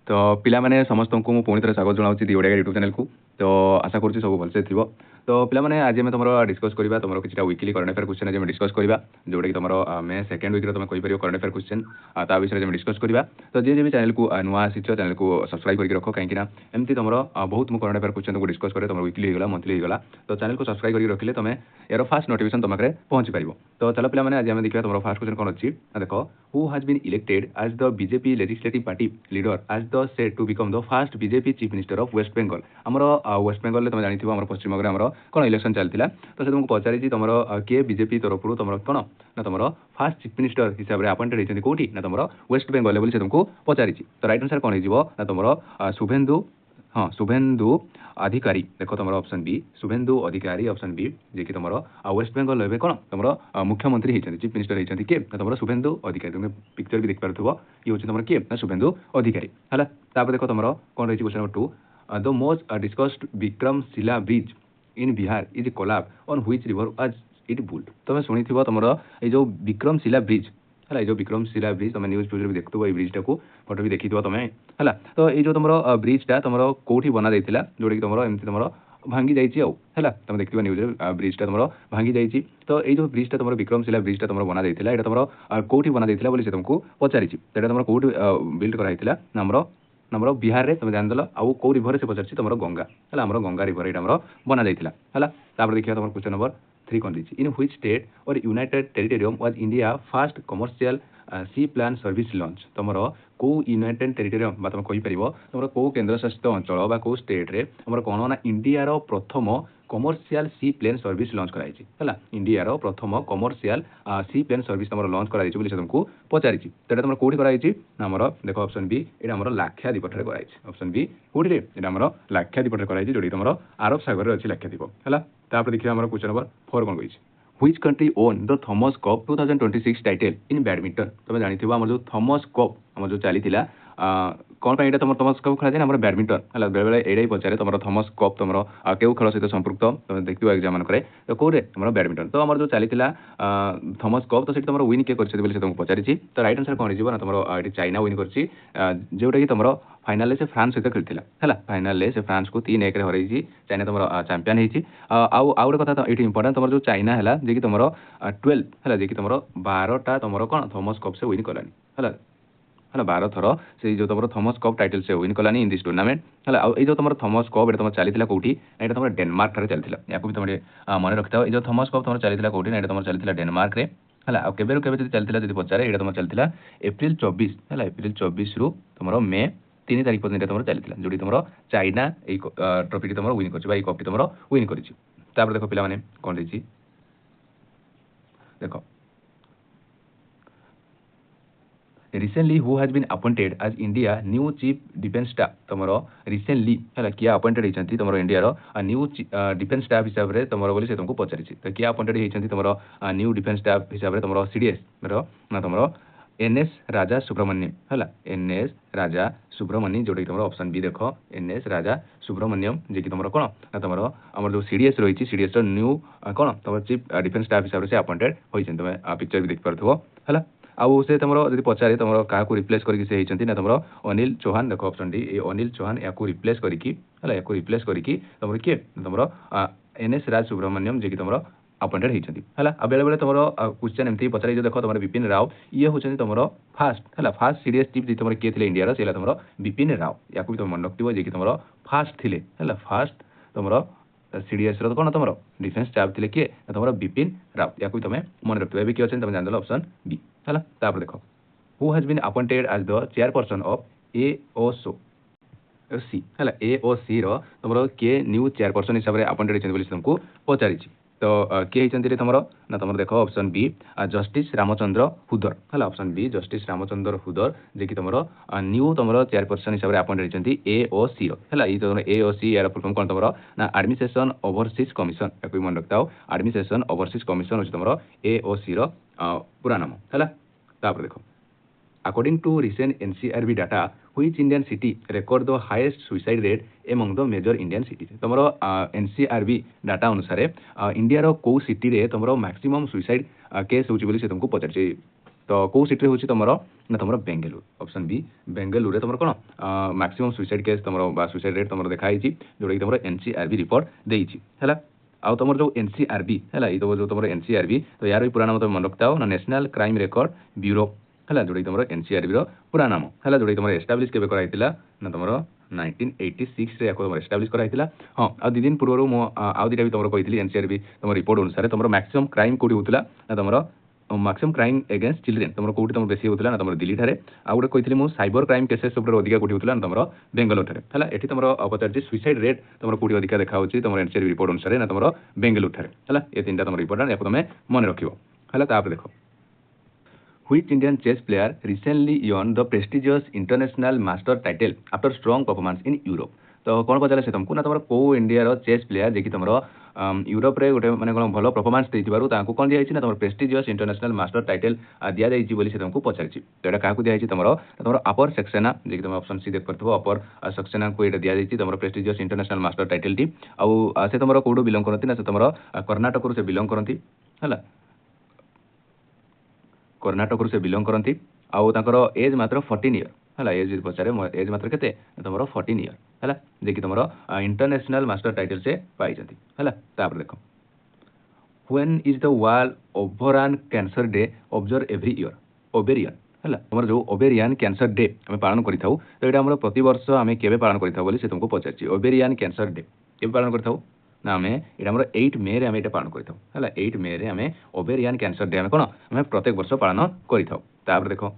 तो पिला माने समस्त को मु पुणी थे स्वागत जनाऊँ दी ओडिया यूट्यूब चैनल को। तो आशा करुँच सब भलसे थी। तो पिला माने आज आम तुम डिस्कस करवा तुम किसी वीकली करंट अफेयर क्वेश्चन आज डिस्कस करवा जोटा कि तुम मे सेकेंड वीक तुम कहीपर करंट अफेयर क्वेश्चन ता विषय में डिस्कस करवा। तो जी भी चैनल को नुआ आसी चैनल को सब्सक्राइब करके रख कहीं एमती तुम बहुत मुझे करंट अफेयर क्वेश्चन को डिस्कस करे तुम वीकली होगा मंथली होगा। तो चैनल को सब्सक्राइब करके रखिले तुम यार फास्ट नोटिफिकेशन तुम पाखे पहुंची पार। तो चलो पिला माने आज आम देखा तुम फास्ट क्वेश्चन कौन अच्छी देख who has been elected as the BJP legislative party leader as the set to become the first BJP chief minister of West Bengal. आमर वेस्ट बेंगल तुम जानी आम पश्चिम बंगाल कौन इलेक्शन चलता। तो से तुमको पचारि तुम किए बीजेपी तरफ तुम कौन ना तुम फास्ट चीफ मिनिस्टर हिसाब से अपॉइंटेड होती कौटी ना तुम वेस्ट बेंगल बोली से तुमको पचारि। तो राइट आंसर कौन हो ना तुम शुभेन्दु हाँ शुभेन्दु अधिकारी देख तुम ऑप्शन बी शुभेन्दु अधिकारी ऑप्शन बी जे कि तुम वेस्ट बेंगल ए कौन तुम मुख्यमंत्री होती चीफ मिनिस्टर होती किए ना तुम शुभेन्दु अधिकारी। तुम पिक्चर भी देखिपार ये हूँ तुम किए ना शुभेन्दु अधिकारी है। देख तुम कौन रही question number 2 the most discussed Vikramshila bridge in Bihar is collapse on which river आज इट बुल्ड। तुम शुणी तुम ये जो विक्रमशिला ब्रिज है जो विक्रमशिला ब्रिज तुम न्यूज पेपर भी देखुव ये ब्रिजटा को फोटो भी देखी तुम है। तो ये जो तुम ब्रिजटा तुम कौटी बना जाता जोटा कि तुम एमती तुम भांगी जाइए तुम देखिए न्यूज ब्रिजटा तुम भांगी जाइए। तो ये जो ब्रिजटा तुम विक्रमशिला ब्रिजटा तुम बना जाता है तुम कौटी बना जाता बोली तुमको पचारि तो तुम कौटी बिल्ड कराइला नंबर बिहार में तुम जानदेल आउ कौ रिभर से पचार तुम गंगा है आम गंगा रिभर यहाँ बना जाता है। देखिए तुम क्वेश्चन नंबर 3 कौन रही इन व्हिच स्टेट और united territory was India first commercial sea plane service launch. तुम कौ यूनाइटेड टेरिटोरियम तुम कहीपर तुम कौ केन्द्र शासित अंचल कौ स्टेट रे तुम कौन ना इंडिया प्रथम कमर्शियल सी प्लेन सर्विस लॉन्च कराई इंडिया प्रथम कमर्शियल सी प्लेन सर्विस तुम लॉन्च कराई तुमको पचारि। तो तुम कौटी कराई आमर देख ऑप्शन बी ये आम लाक्षाद्वीप कराई ऑप्शन बी कौटी ये आम लाक्षाद्वीप कराई जोटी तुम अरब सागर अच्छी लाक्षाद्वीप है। देखिए आम क्वेश्चन नंबर 4 कौन कही which country own the Thomas cup 2026 title in badminton. तुम जानी आम जो थॉमस कप आम जो चली कौन ये तुम थॉमस कप खेला जाए बैडमिंटन है बेले बेले एडे पचारे तुम थॉमस कप तुम क्यों खेल सहित संपृक्त तुम देखिए एग्जाम करे तो कौटे तुम बैडमिंटन। तो आम जो चली थॉमस कप तो तुम विन किए कर तुमको पचारि। तो राइट आंसर कौन हो तुम ये चाइना विन कर जोटा कि तुम फाइनाल से फ्रांस सहित खेलता है फाइनाल से फ्रांस को 3-1 हरई चाइना तुम चैंपियन होती। आउ गोटे कथा ये इंपोर्टां तुम जो चाइना है जी तुम 12 है जी तुम 12टा तुम कौन थॉमस कप से विन कलानी है 12 थर से जो तुम थॉमस कप टाइटल से win Kalani in this tournament है। ये जो तुम थॉमस कप ये तुम चली कौटी ये तुम डेनमार्क ठारे चलता या भी तुम मन रखी ये जो थॉमस कप तुम चली कौटी ना तुम चलता डेनमार्क है केवे चलता पचारे ये तुम चलता एप्रिल 24 है एप्रिल 24 रु तुम मे 3 तारीख पर्यटन तुम चलता जोटी तुम चाइना ट्रॉफी तुम विन कर कपटी तुम विन कर। देख पे कौन रही देख recently who has been appointed as India new chief defence staff. तुम रिसेंटली है किए अपॉइंटेड होती तुम इंडिया न्यू डिफेन्स स्टाफ हिसाब से तुम बोली से तुमको पचारि। तो किए अपॉइंटेड होती तुम न्यू डिफेन्स स्टाफ हिसाब से तुम सीडीएस ना तुम एनएस राजा सुब्रमण्यम है एनएस राजा सुब्रमण्यम जोटा कि तुम ऑप्शन बी देख एनएस राजा सुब्रमण्यम जे कि तुम कौन ना तुम आम जो सीडीएस रही सीडीएस न्यू कौन तुम चीफ डिफेन्स स्टाफ हिसाब से अपॉइंटेड होती तुम पिक्चर भी देखिपार है। आउ से तुम जब पचारे तुम क्या रिप्लेस करके ना तुम अनिल चौहान देख ऑप्शन डी ये अनिल चौहान या रिप्लेस करके तुम किए तुम एनएस राज सुब्रमण्यम जे कि तुम अपॉइंटेड होती है। बेले बेले तुम क्वेश्चन एमती पचारे जो देख तुम विपिन राव ये हूँ तुम फास्ट है फास्ट सीडीएस चीफ जी तुम किए थे इंडिया से तुम विपिन राव या भी तुम मन रखिए जे कि तुम फास्ट थे है फास्ट तुम सीडीएस कौन तुम डिफेन्स स्टाफ थे किए तुम विपिन राव या भी तुम मन रखिए ये किए तुम जानदेल ऑप्शन बी है। देख who has been appointed as the chairperson of AOC है एओसी तुम किए न्यू चेयरपर्सन हिसाब से अपॉइंटेड होती तुमको पचारि। तो किए होती तुम ना तुम देख ऑप्शन बी जस्टिस रामचंद्र हुदर है ऑप्शन बी जस्टिस रामचंद्र हुदर जे कि तुम न्यू तुम चेयरपर्सन हिसाब से अपॉइंटेड होती एओसी है ये तुम एओसी यार फुल फॉर्म कौन तुम ना एडमिनिस्ट्रेशन ओवरसीज कमिशन या मन रखता हो एडमिनिस्ट्रेशन ओवरसीज कमिशन हूँ तुम एओसी पूरा नाम है। देख according to recent NCRB data which Indian city record the highest suicide rate among the major Indian cities. तुम एनसीआरबी डाटा अनुसार इंडिया कौ सिटी रे तुम मैक्सिमम सुइसाइड केस होची बोली से तुमको पचार तो कौ सिटी होची तुमरो ना तुमरो बेंगलुरु ऑप्शन बी बेंगलुरु रे तुमरो कोन मैक्सिमम सुसाइड केस तुमरो बा सुसाइड रेट तुमरो देखाई छि जोडा कि तुमरो एनसीआरबी रिपोर्ट देई छि हला आउ तुमर जो एनसीआरबी हला ई तो जो तुमरो एनसीआरबी तो यार पूरा नाम तुम मन रखताओ ना नेशनल क्राइम रिकॉर्ड ब्यूरो हला जोडा कि तुमरो एनसीआरबी रो पूरा नाम हला जोडा कि तुमरो एस्टैब्लिश केबे कराइतिला ना तुमरो 1986 रे याको एस्टैब्लिश कराइतिला हां आ दि दिन पूर्वरो मो आ दिटा भी तुमरो कहितली एनसीआरबी तुमरो रिपोर्ट अनुसार तुमरो मैक्सिमम क्राइम कोडी होतला ना तुमरो मैक्सिमम क्राइम एगेंस्ट चिल्ड्रेन तुमरो कोडी तुमरो बेसी होतला ना तुमरो दिल्ली ठारे आ गुटे कहितली मो साइबर क्राइम केसेस ऊपर अधिका कोडी होतला ना तुमरो बेंगलोर ठारे हला एठी तुमरो अपचार सुसाइड रेट तुमरो कोडी अधिका देखा होची तुमरो एनसीआरबी रिपोर्ट अनुसार ना तुमरो बेंगलोर ठारे हला ए तीनटा तुमरो रिपोर्ट याको तुमे मन रखिबो हला तापर देखो Which Indian chess player recently won the prestigious international master title after strong performance in Europe? तो कौन पचारे से तुमको ना तुम को इंडिया रो चेस प्लेयर जे कि तुम यूरोप रे गोटे माने कोन भलो परफॉर्मेंस देइतिबारु ताको कोन दिया ना तुम प्रेस्टिजियस इंटरनेशनल मास्टर टाइटल दिया जाइछि बोली से तुमको पचारछि तो एटा काको दिया तुम अपर सेक्सेना जे कि तुम ऑप्शन सी देख परथबो अपर सेक्सेना को एटा दिया जाइछि तुम प्रेस्टिजियस इंटरनेशनल मास्टर टाइटल टी आ से तुम कोडो बिलोंग करंती ना से तुम कर्नाटक रो से बिलोंग करंती हला कर्नाटक से बिलोंग करती आउ तांकर एज मात्र 14 इयर हला एज पचारे एज मात्र केते तुमरो 14 इयर हला जे कि तुमरो इंटरनेशनल मास्टर टाइटल से पाई जंती हला तापर देखो when is the world ovarian cancer day observe every year ovarian हला तुमरो जो ओवेरियन कैंसर डे हम पालन करिथाउ तो एटा हमरो प्रति वर्ष हमें केबे पालन करिथाउ बोली से तुमको पचारछि ओवेरियन कैंसर डे केबे पालन करिथाउ ना आम ये 8 मे रे आम ये पालन करें 8 मे रे आम ओवेरियन कैंसर डे आम कौन आम प्रत्येक वर्ष पालन करें देखो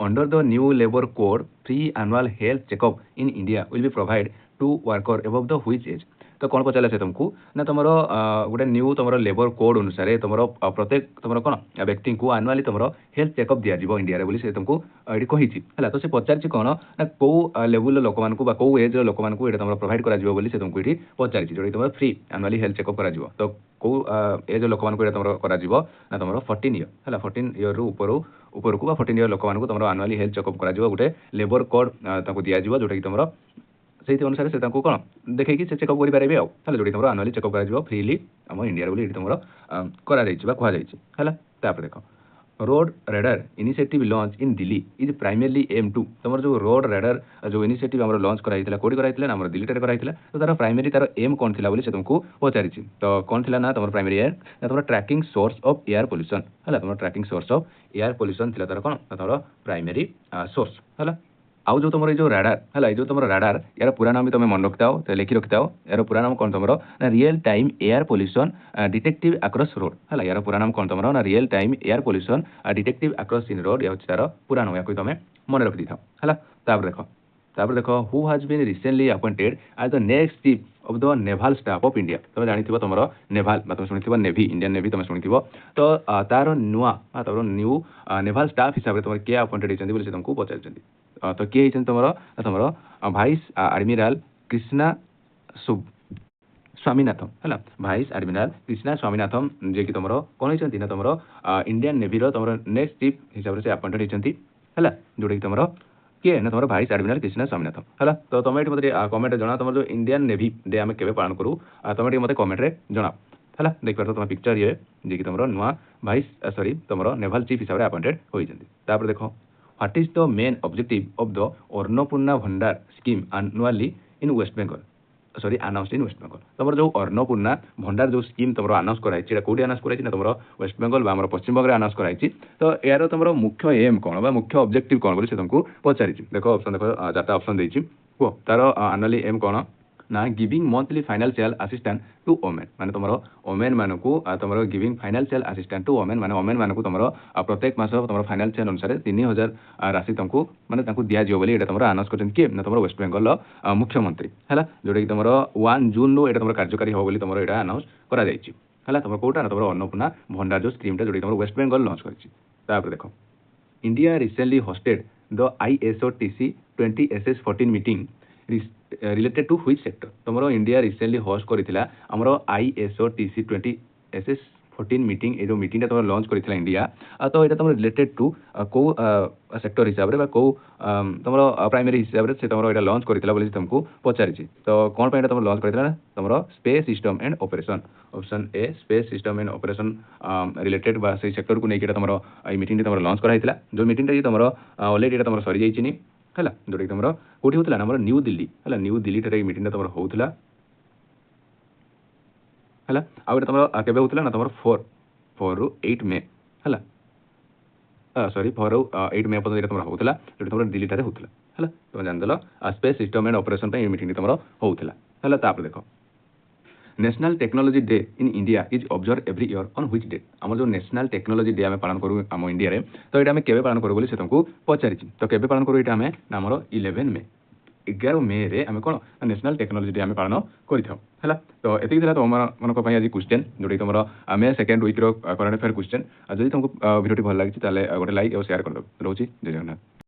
under the new labour code free annual health checkup in India will be provide to worker above the which age तो कौन पचारे से तुमको ना तुम गोटे न्यू तुम लेबर कोड अनुसार तुम प्रत्येक तुम कौन व्यक्ति को आनुआली तुम हेल्थ चेकअप दिज्व इंडिया बोली से तुमको ये कही है तो से पचार कौन ना कौ लेवल लोक मानक कौ एज लोक मानक तुम प्रोवाइड कर तुमको ये पचार जो तुम फ्री आनुआली हेल्थ चेकअप कर तो कौ एज लोक मानक तुम ना तुम 14 इयर है 14 इयर रु ऊपर को 14 इयर लोक मानक तुम आनुआली हेल्थ चेकअप कर गोटे लेबर कोड दिज्व जोटा कि तुम से अनुसार से कौन देखिए से चेकअप करेंगे आउ जो तुम आनुआली चेकअप कर फ्रीली आम इंडिया बोली तुम कहुई देख road raider initiative launch in Delhi is primarily aim to तुम जो रोड रेडर जो इनिशिएटिव आम लॉन्च कराइला कोडी कराइला आम दिल्ली ठारे कराइला तो तार प्राइमरी तार एम कौन थी बोली से तुमको पचारि तो कौन थी ना तुम प्राइमरी एम ना तुम tracking source of air pollution है तुम tracking source of air pollution थी तार कौन तुम प्राइमरी सोर्स है आउ जो तुम जो राडार है जो तुम राडार यार पूरा नाम भी तुम मन रखता तो लिखि रखता यार पूरा नाम कौन तुम ना real time air pollution detective across road है यार पूरा नाम कौन तुम ना real time air pollution detective across in road या तार पूरा नाम या तुम मन रखी था है देखो who has been recently appointed as the next chief of the naval staff of India तुम जानी तुम नेवाल तुम शुणी नेवी इंडियन नेवी तुम शुणी तो तार नुआ तार न्यू नेवाल स्टाफ हिसाब से तुम किए अपॉइंटेड होती तुमको पचार तो किए तुम भाइस आडमिराल कृष्णा स्वामीनाथन है भाइस आडमिराल कृष्णा स्वामीनाथन जे कि तुम कौन होती ना तुम इंडियन नेवी तुम नेक्स्ट चीफ हिसाब से अपॉइंटेड होती है जोटा कि तुम किए ना तुम भाइस आडमिराल कृष्णा स्वामीनाथन है तो तुम ये मतलब कमेंट जना तुम जो इंडियन नेवी डे आम के पालन करूँ तुम मतलब कमेंट में जना है देख पार तुम पिक्चर ये जी कि तुम नुआ भाइस सॉरी तुम नेवाल चीफ हिसाब से अपॉइंटेड होती देखो What is the main objective of the Ornopurna Bhandar scheme annually in West Bengal? Sorry, announced in West Bengal. तुम जो अन्नपूर्णा भंडार जो स्कीम तुम अनाउंस कराई कौटी अनाउंस कराई ना तुम वेस्ट बेंगल आम पश्चिम बंगाल अनाउंस कराई तो यार तुम मुख्य एम कौन मुख्य ऑब्जेक्टिव कौन बोली तुमको पचारि देखो ऑप्शन देखो 4टा ऑप्शन देछि को तार एनुअली एम कौन ना giving monthly financial assistant to women माने तुम वोमेन मानक तुम giving financial assistant to women माने वोमेन मानक तुम प्रत्येक मास तुम फाइनेंशियल अनुसार 3000 राशि तुमको माने दिज्व बोली तुम अनाउंस कर किए ना तुम वेस्ट बेंगल मुख्यमंत्री है जोटा कि तुम 1 जून रू तुम कार्यकारी हो तुम यहाँ अनाउंस कर तुम कौटा ना तुम अन्नपूर्णा भंडार जो स्कीमटा जोटा तुम वेस्ट बेंगल लॉन्च कर देख India recently hosted the ISOTC 20SS14 meeting related to which sector तुम इंडिया रिसेंटली होस्ट करथिला हमरो ISOTC 20SS 14 मीटिंग ये जो मीटिंगटा तुम लॉन्च करथिला इंडिया तो ये तुम रिलेटेड टू को सेक्टर हिसाब रे को तुम प्राइमरी हिसाब रे से तुम ये लॉन्च करथिला बोली तुमको पचारिछि तो कोन पे तुम लॉन्च करथिला तुम space system and operation option A space system and operation related बा से सेक्टर को नेकी तुम ये मीटिंग तुम लॉन्च कराइथिला जो मीटिंग तुम ऑलरेडी तुम सरी जाइछि हैला जोटा तुम कोठी होतला हमर न्यू दिल्ली हैला न्यू दिल्ली रे मीटिंग तुम होतला हैला आ तुम केबे होतला ना तुम 4 रु 8 मे हैला सॉरी 4 रु 8 मे पर्यंत तुम होतला जोटा तुम दिल्ली रे होतला हैला तुम जान देलो स्पेस सिस्टम एंड ऑपरेशन पे मीटिंग तुम होतला हैला तापर देखो national technology day in India is observe every year on which day आम जो नेशनल टेक्नोलॉजी डे आम पालन करूँ आम इंडिया रे तो ये केबे पालन करूँ से तुमको पचारि तो केबे पालन करूँ ये आम आमर 11 मे 11 मे रे आम कौन नेशनल टेक्नोलॉजी डे आम पालन करा तो ये तुम मन आज क्वेश्चन जोटा तुम आम second week current affair question जब तुमको वीडियो भल लगी गोटे लाइक और शेयर कर रोचे जय जगन्नाथ।